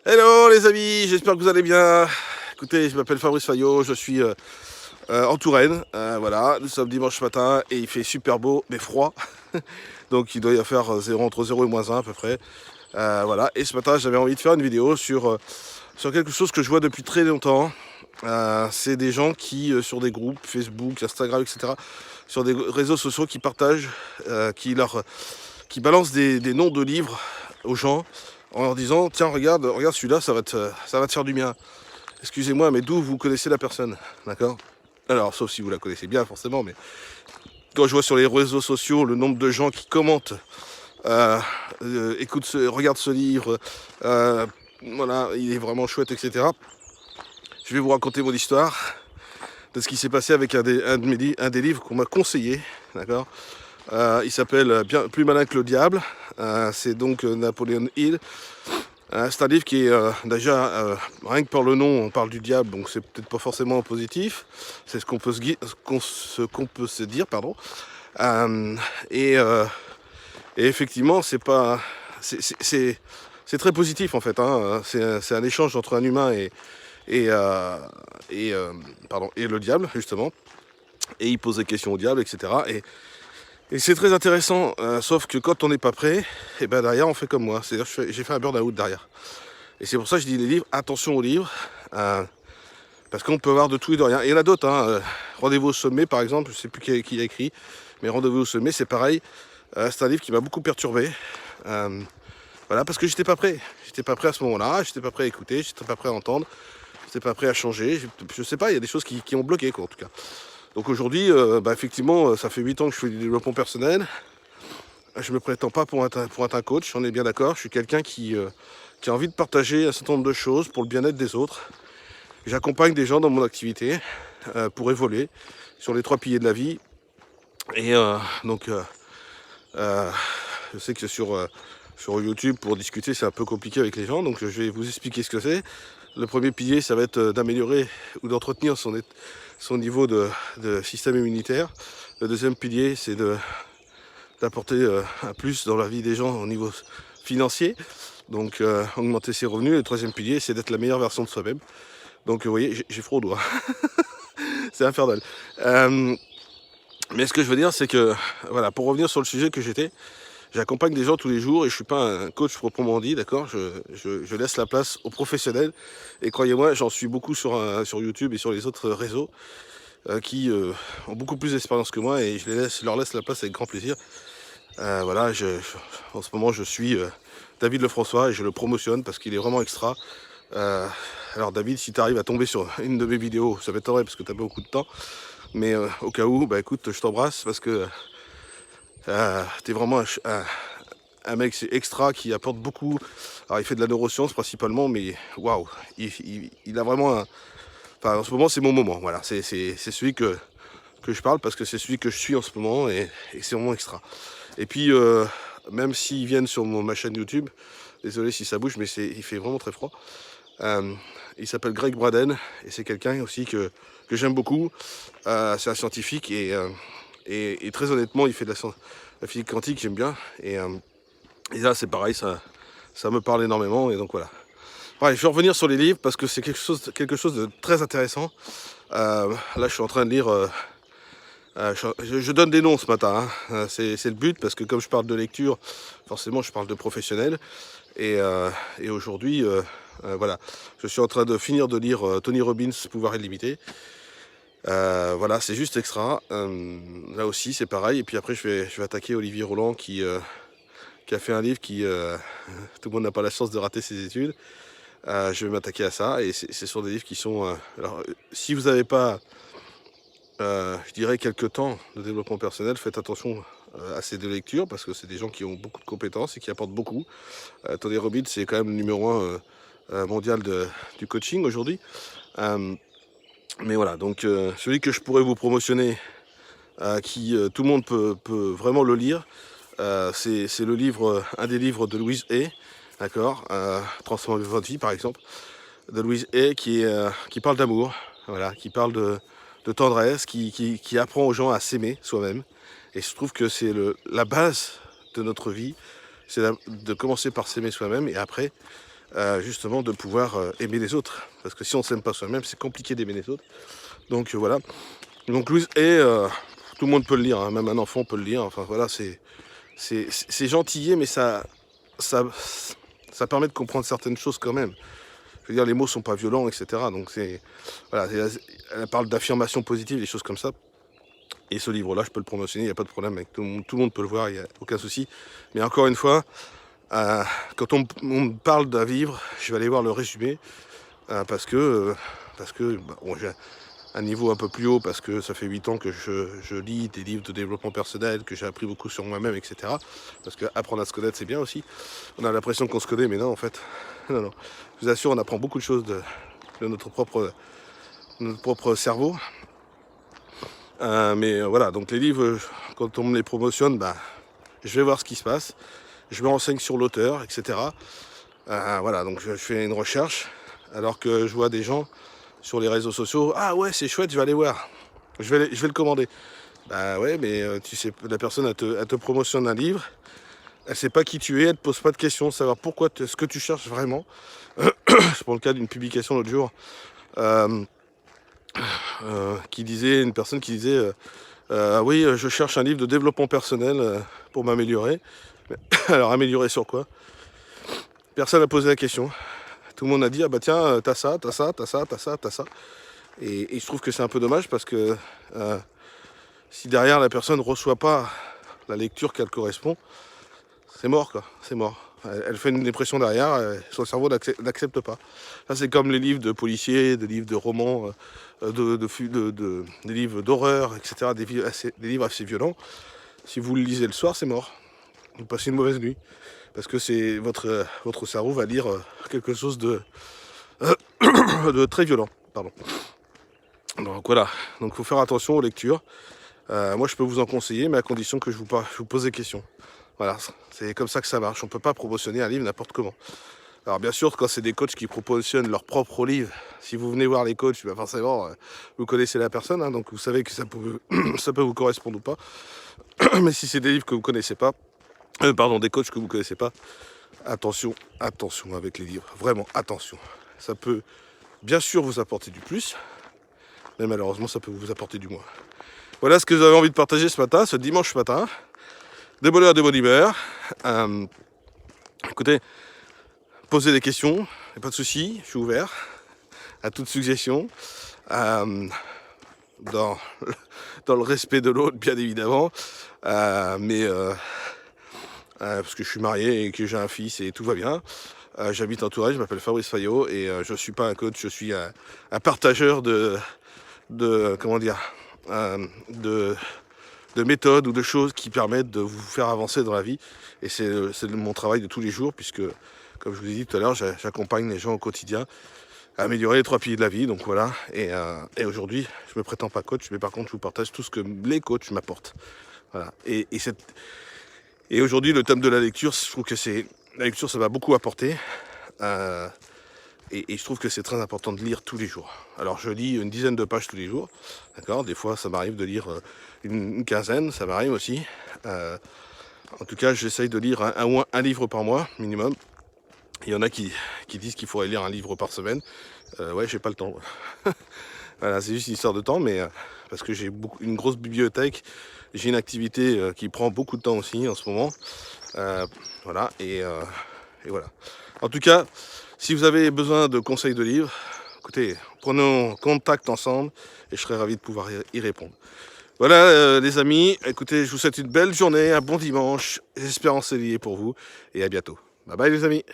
Hello les amis, j'espère que vous allez bien. Écoutez, je m'appelle Fabrice Fayot, je suis en Touraine. Voilà, nous sommes dimanche matin et il fait super beau mais froid. Donc il doit y faire entre 0 et -1 à peu près. Voilà, et ce matin j'avais envie de faire une vidéo sur quelque chose que je vois depuis très longtemps. C'est des gens qui, sur des groupes, Facebook, Instagram, etc., sur des réseaux sociaux qui partagent, qui balancent des noms de livres aux gens en leur disant tiens regarde celui-là ça va te faire du bien. Excusez-moi mais d'où vous connaissez la personne, d'accord? Alors sauf si vous la connaissez bien forcément, mais quand je vois sur les réseaux sociaux le nombre de gens qui commentent regarde ce livre, voilà il est vraiment chouette, etc. Je vais vous raconter mon histoire de ce qui s'est passé avec un des livres qu'on m'a conseillé, d'accord? Il s'appelle Bien plus malin que le diable. C'est donc Napoleon Hill. C'est un livre qui est rien que par le nom, on parle du diable, donc c'est peut-être pas forcément positif. C'est ce qu'on peut se dire, pardon. Euh, et, euh, et effectivement, c'est très positif en fait, hein. C'est un échange entre un humain et, euh, et le diable justement. Et il pose des questions au diable, etc. Et c'est très intéressant, sauf que quand on n'est pas prêt, et ben derrière on fait comme moi. C'est-à-dire que j'ai fait un burn-out derrière. Et c'est pour ça que je dis les livres, attention aux livres, parce qu'on peut avoir de tout et de rien. Et il y en a d'autres, hein. Rendez-vous au sommet par exemple, je ne sais plus qui a écrit, mais Rendez-vous au sommet c'est pareil. C'est un livre qui m'a beaucoup perturbé. Voilà, parce que j'étais pas prêt. J'étais pas prêt à ce moment-là, j'étais pas prêt à écouter, j'étais pas prêt à entendre, j'étais pas prêt à changer. Je sais pas, il y a des choses qui ont bloqué quoi en tout cas. Donc aujourd'hui, effectivement, ça fait 8 ans que je fais du développement personnel. Je me prétends pas pour être un coach, on est bien d'accord. Je suis quelqu'un qui a envie de partager un certain nombre de choses pour le bien-être des autres. J'accompagne des gens dans mon activité pour évoluer sur les 3 piliers de la vie. Et euh, je sais que sur YouTube, pour discuter, c'est un peu compliqué avec les gens. Donc je vais vous expliquer ce que c'est. Le premier pilier, ça va être d'améliorer ou d'entretenir son niveau de système immunitaire. Le deuxième pilier, c'est d'apporter un plus dans la vie des gens au niveau financier, donc augmenter ses revenus. Et le troisième pilier, c'est d'être la meilleure version de soi-même. Donc vous voyez, j'ai froid aux doigts. C'est infernal. Mais ce que je veux dire, c'est que, voilà, pour revenir sur le sujet que j'accompagne des gens tous les jours et je suis pas un coach proprement dit, d'accord? Je laisse la place aux professionnels et croyez-moi, j'en suis beaucoup sur YouTube et sur les autres réseaux qui ont beaucoup plus d'expérience que moi et leur laisse la place avec grand plaisir. Voilà, en ce moment, je suis David Lefrançois et je le promotionne parce qu'il est vraiment extra. Euh, alors David, si tu arrives à tomber sur une de mes vidéos, ça m'étonnerait parce que tu as beaucoup de temps. Mais au cas où, bah écoute, je t'embrasse parce que tu es vraiment un mec extra qui apporte beaucoup. Alors il fait de la neuroscience principalement, mais waouh, il a vraiment un... Enfin, en ce moment, c'est mon moment. Voilà, c'est celui que je parle parce que c'est celui que je suis en ce moment et c'est vraiment extra. Et puis, même s'ils viennent sur ma chaîne YouTube, désolé si ça bouge, mais il fait vraiment très froid. Euh, il s'appelle Greg Braden et c'est quelqu'un aussi que j'aime beaucoup. C'est un scientifique et très honnêtement, il fait de la physique quantique, j'aime bien. Et là, c'est pareil, ça me parle énormément. Et donc voilà. Bref, je vais revenir sur les livres parce que c'est quelque chose de très intéressant. Là, je suis en train de lire. Je donne des noms ce matin, hein. C'est le but parce que comme je parle de lecture, forcément je parle de professionnels. Et aujourd'hui, voilà, je suis en train de finir de lire Tony Robbins, Pouvoir illimité. Voilà, c'est juste extra. Là aussi, c'est pareil. Et puis après, je vais attaquer Olivier Roland qui a fait un livre tout le monde n'a pas la chance de rater ses études. Je vais m'attaquer à ça. Et c'est sur des livres qui sont... alors, si vous n'avez pas... je dirais quelques temps de développement personnel, faites attention à ces deux lectures parce que c'est des gens qui ont beaucoup de compétences et qui apportent beaucoup. Tony Robbins, c'est quand même le numéro 1 mondial du coaching aujourd'hui. Mais voilà, donc celui que je pourrais vous promotionner, tout le monde peut vraiment le lire, c'est le livre, un des livres de Louise Hay, d'accord, Transformer votre vie par exemple, de Louise Hay qui parle d'amour, voilà, qui parle de tendresse, qui apprend aux gens à s'aimer soi-même. Et je trouve que c'est la base de notre vie, c'est de commencer par s'aimer soi-même et après justement de pouvoir aimer les autres. Parce que si on ne s'aime pas soi-même, c'est compliqué d'aimer les autres. Donc voilà. Donc Louise, et tout le monde peut le lire, hein, même un enfant peut le lire. Enfin voilà, c'est gentillet, mais ça, ça permet de comprendre certaines choses quand même. Je veux dire, les mots sont pas violents, etc. Donc voilà, elle parle d'affirmation positive, des choses comme ça. Et ce livre-là, je peux le promotionner, il n'y a pas de problème, avec tout le monde peut le voir, il n'y a aucun souci. Mais encore une fois, quand on me parle d'un livre, je vais aller voir le résumé, parce que bon, j'ai un niveau un peu plus haut, parce que ça fait 8 ans que je lis des livres de développement personnel, que j'ai appris beaucoup sur moi-même, etc. Parce que apprendre à se connaître, c'est bien aussi. On a l'impression qu'on se connaît, mais non, en fait, non, non. Je vous assure, on apprend beaucoup de choses de notre propre cerveau. Mais voilà, donc les livres, quand on me les promotionne, je vais voir ce qui se passe, je me renseigne sur l'auteur, etc. Voilà, donc je fais une recherche, alors que je vois des gens sur les réseaux sociaux, ah ouais, c'est chouette, je vais aller voir, je vais le commander. Bah ouais, mais tu sais, la personne, elle te promotionne un livre, elle sait pas qui tu es, elle te pose pas de questions, savoir pourquoi, ce que tu cherches vraiment. Je prends le cas d'une publication l'autre jour, une personne qui disait oui, je cherche un livre de développement personnel pour m'améliorer. Alors améliorer sur quoi? Personne n'a posé la question. Tout le monde a dit ah bah tiens, t'as ça, t'as ça, t'as ça, t'as ça, t'as ça. Et je trouve que c'est un peu dommage parce que si derrière la personne ne reçoit pas la lecture qu'elle correspond, c'est mort quoi, c'est mort. Elle fait une dépression derrière, son cerveau n'accepte pas. Ça c'est comme les livres de policiers, des livres de romans, des livres d'horreur, etc. Des livres assez violents. Si vous le lisez le soir, c'est mort. Vous passez une mauvaise nuit. Parce que c'est votre cerveau va lire quelque chose de très violent. Pardon. Donc voilà, donc il faut faire attention aux lectures. Moi je peux vous en conseiller, mais à condition que je vous pose des questions. Voilà, c'est comme ça que ça marche. On ne peut pas promotionner un livre n'importe comment. Alors bien sûr, quand c'est des coachs qui promotionnent leur propre livre, si vous venez voir les coachs, forcément, vous connaissez la personne, hein, donc vous savez que ça peut vous correspondre ou pas. Mais si c'est des livres que vous connaissez pas, des coachs que vous connaissez pas, attention avec les livres, vraiment attention. Ça peut bien sûr vous apporter du plus, mais malheureusement ça peut vous apporter du moins. Voilà ce que j'avais envie de partager ce matin, ce dimanche matin. De bonne heure, de bonne humeur. Écoutez, posez des questions, y a pas de souci, je suis ouvert à toute suggestion. Dans le respect de l'autre, bien évidemment. Mais parce que je suis marié et que j'ai un fils et tout va bien. J'habite en Touraine, je m'appelle Fabrice Fayot et je ne suis pas un coach, je suis un partageur de méthodes ou de choses qui permettent de vous faire avancer dans la vie. Et c'est mon travail de tous les jours puisque, comme je vous ai dit tout à l'heure, j'accompagne les gens au quotidien à améliorer les 3 piliers de la vie. Donc voilà, et aujourd'hui, je me prétends pas coach, mais par contre, je vous partage tout ce que les coachs m'apportent. Voilà. Et aujourd'hui, le thème de la lecture, je trouve que la lecture, ça m'a beaucoup apporté. Et je trouve que c'est très important de lire tous les jours. Alors je lis une dizaine de pages tous les jours, d'accord. Des fois ça m'arrive de lire une quinzaine, ça m'arrive aussi. En tout cas j'essaye de lire un livre par mois minimum. Il y en a qui disent qu'il faudrait lire un livre par semaine. Ouais, j'ai pas le temps. Voilà, c'est juste une histoire de temps, mais parce que j'ai une grosse bibliothèque, j'ai une activité qui prend beaucoup de temps aussi en ce moment. Voilà, et voilà. En tout cas, si vous avez besoin de conseils de livres, écoutez, prenons contact ensemble et je serai ravi de pouvoir y répondre. Voilà les amis, écoutez, je vous souhaite une belle journée, un bon dimanche, j'espère ensoleillé pour vous et à bientôt. Bye bye les amis.